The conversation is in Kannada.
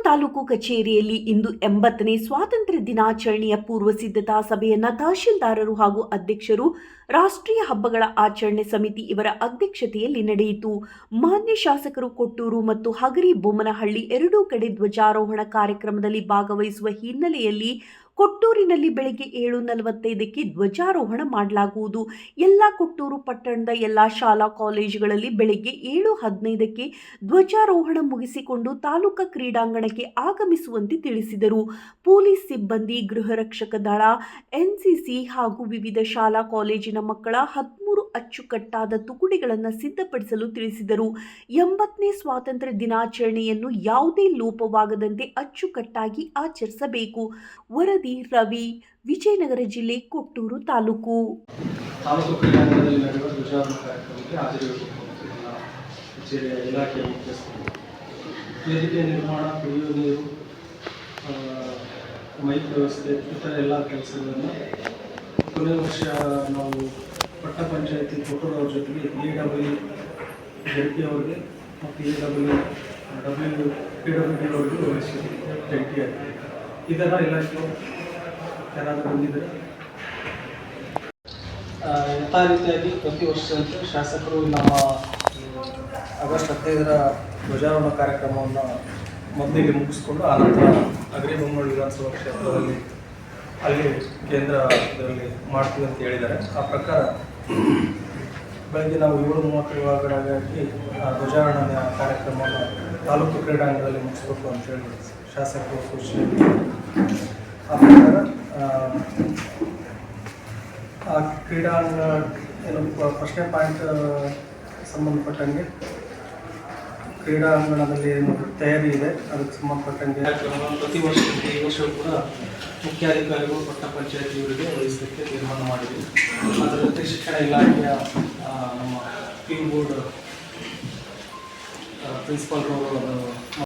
ತಾಲೂಕು ಕಚೇರಿಯಲ್ಲಿ ಇಂದು 80ನೇ ಸ್ವಾತಂತ್ರ್ಯ ದಿನಾಚರಣೆಯ ಪೂರ್ವ ಸಿದ್ಧತಾ ಸಭೆಯನ್ನು ತಹಶೀಲ್ದಾರರು ಹಾಗೂ ಅಧ್ಯಕ್ಷರು ರಾಷ್ಟ್ರೀಯ ಹಬ್ಬಗಳ ಆಚರಣೆ ಸಮಿತಿ ಇವರ ಅಧ್ಯಕ್ಷತೆಯಲ್ಲಿ ನಡೆಯಿತು. ಮಾನ್ಯ ಶಾಸಕರು ಕೊಟ್ಟೂರು ಮತ್ತು ಹಗರಿ ಬೊಮ್ಮನಹಳ್ಳಿ ಎರಡೂ ಕಡೆ ಧ್ವಜಾರೋಹಣ ಕಾರ್ಯಕ್ರಮದಲ್ಲಿ ಭಾಗವಹಿಸುವ ಹಿನ್ನೆಲೆಯಲ್ಲಿ ಕೊಟ್ಟೂರಿನಲ್ಲಿ ಬೆಳಗ್ಗೆ 7:45ಕ್ಕೆ ಧ್ವಜಾರೋಹಣ ಮಾಡಲಾಗುವುದು. ಎಲ್ಲ ಕೊಟ್ಟೂರು ಪಟ್ಟಣದ ಎಲ್ಲ ಶಾಲಾ ಕಾಲೇಜುಗಳಲ್ಲಿ ಬೆಳಗ್ಗೆ 7:15ಕ್ಕೆ ಧ್ವಜಾರೋಹಣ ಮುಗಿಸಿಕೊಂಡು ತಾಲೂಕಾ ಕ್ರೀಡಾಂಗಣಕ್ಕೆ ಆಗಮಿಸುವಂತೆ ತಿಳಿಸಿದರು. ಪೊಲೀಸ್ ಸಿಬ್ಬಂದಿ, ಗೃಹ ರಕ್ಷಕ ದಳ, ಎನ್ಸಿಸಿ ಹಾಗೂ ವಿವಿಧ ಶಾಲಾ ಕಾಲೇಜಿನ ಮಕ್ಕಳ 13 ಅಚ್ಚುಕಟ್ಟಾದ ತುಕಡಿಗಳನ್ನು ಸಿದ್ಧಪಡಿಸಲು ತಿಳಿಸಿದರು. 80ನೇ ಸ್ವಾತಂತ್ರ್ಯ ದಿನಾಚರಣೆಯನ್ನು ಯಾವುದೇ ಲೋಪವಾಗದಂತೆ ಅಚ್ಚುಕಟ್ಟಾಗಿ ಆಚರಿಸಬೇಕು. ವರದಿ ರವಿ, ವಿಜಯನಗರ ಜಿಲ್ಲೆ, ಕೊಟ್ಟೂರು ತಾಲೂಕು. ತಾಲೂಕು ಕ್ರೀಡಾಂಗಣದಲ್ಲಿ ನಡೆಯುವ ಧ್ವಜಾರೋಹಣ ಕಾರ್ಯಕ್ರಮಕ್ಕೆ ಹಾಜರಿರಬೇಕು ಕಚೇರಿಯ ಇಲಾಖೆಯ ಮುಖ್ಯಸ್ಥರು. ವೇದಿಕೆ ನಿರ್ಮಾಣ, ಕುಡಿಯುವ ನೀರು, ಮೈಕ್ ವ್ಯವಸ್ಥೆ ಇತರ ಎಲ್ಲ ಕೆಲಸಗಳನ್ನು ಕೊನೆಯ ವರ್ಷ ನಾವು ಪಟ್ಟ ಪಂಚಾಯತಿ ಕೊಟ್ಟೂರವ್ರ ಜೊತೆಗೆ EW ಜಡ್ಪಿ ಅವರಿಗೆ ಮತ್ತು PWD ಅವರಿಗೆ ವಹಿಸಿದ್ವಿ ಜಂಟಿಯಾಗಿ. ಇದರ ಇಲಾಖೆ ಯಾರಾದರೂ ಬಂದಿದ್ದರೆ ಯಥಾ ರೀತಿಯಾಗಿ ಪ್ರತಿ ವರ್ಷದಂತೆ ಶಾಸಕರು ನಮ್ಮ ಆಗಸ್ಟ್ 15ರ ಧ್ವಜಾರೋಹಣ ಕಾರ್ಯಕ್ರಮವನ್ನು ಮೊದಲಿಗೆ ಮುಗಿಸ್ಕೊಂಡು ಆನಂತರ ಹಗರಿ ಬೊಮ್ಮನಹಳ್ಳಿ ವಿಧಾನಸಭಾ ಕ್ಷೇತ್ರದಲ್ಲಿ ಅಲ್ಲಿ ಕೇಂದ್ರ ಇದರಲ್ಲಿ ಮಾಡ್ತೀವಿ ಅಂತ ಹೇಳಿದ್ದಾರೆ. ಆ ಪ್ರಕಾರ ಬೆಳಗ್ಗೆ ನಾವು 7:30 ಒಳಗಡೆಯಾಗಿ ಧ್ವಜಾರೋಹಣ ಕಾರ್ಯಕ್ರಮವನ್ನು ತಾಲೂಕು ಕ್ರೀಡಾಂಗಣದಲ್ಲಿ ಮುಗಿಸ್ಬೇಕು ಅಂತೇಳಿ ಶಾಸಕರು ಸೂಚನೆ. ಆ ಪ್ರಕಾರ ಆ ಕ್ರೀಡಾಂಗಣ ಏನು ಪ್ರಶ್ನೆ ಪಾಯಿಂಟ್ ಸಂಬಂಧಪಟ್ಟಂಗೆ ಕ್ರೀಡಾಂಗಣದಲ್ಲಿ ಏನು ತಯಾರಿ ಇದೆ ಅದಕ್ಕೆ ಸಂಬಂಧಪಟ್ಟಂಗೆ ಪ್ರತಿ ವರ್ಷದಂತೆ ಈ ವರ್ಷವೂ ಕೂಡ ಮುಖ್ಯಾಧಿಕಾರಿಗಳು ಪಟ್ಟ ಪಂಚಾಯತಿಯವರಿಗೆ ವಹಿಸಲಿಕ್ಕೆ ತೀರ್ಮಾನ ಮಾಡಿದ್ವಿ. ಅದರ ಜೊತೆ ಶಿಕ್ಷಣ ಇಲಾಖೆಯ ನಮ್ಮ PU ಬೋರ್ಡ್ ಪ್ರಿನ್ಸಿಪಾಲ್ರವರು